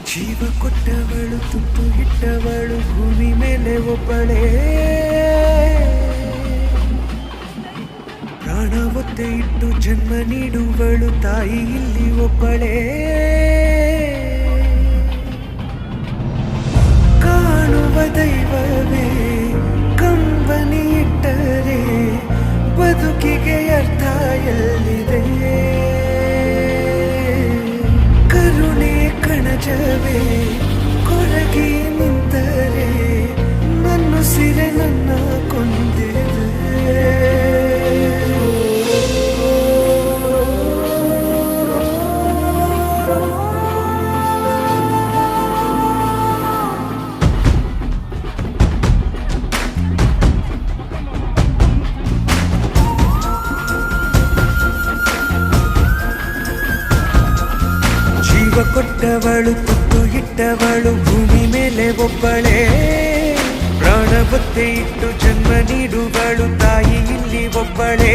ಜೀವ ಕೊಟ್ಟವಳು ತುತ್ತು ಇಟ್ಟವಳು ಭೂಮಿ ಮೇಲೆ ಒಬ್ಬಳೇ ಪ್ರಾಣ ಒತ್ತೆ ಇಟ್ಟು ಜನ್ಮ ನೀಡುವಳು ತಾಯಿ ಇಲ್ಲಿ ಒಬ್ಬಳೇ ಕಾಣುವ ದೈವವೇ ಕಂಬನಿ ಇಟ್ಟರೆ ಬದುಕಿಗೆ ಅರ್ಥ ಎಲ್ಲಿದೆ ಕರುಣೆ ಕಣಜವೇ ಕೊರಗಿ ನಿಂತರೆ ನನ್ನ ಸಿರೆ ನನ್ನ ಕೊಂದಿದೆ ಜೀವ ಕೊಟ್ಟವಳು ತುತ್ತು ಇಟ್ಟವಳು ಭೂಮಿ ಮೇಲೆ ಒಬ್ಬಳೇ ಪ್ರಾಣ ಒತ್ತೆ ಇಟ್ಟು ಜನ್ಮ ನೀಡುವಳು ತಾಯಿ ಇಲ್ಲಿ ಒಬ್ಬಳೇ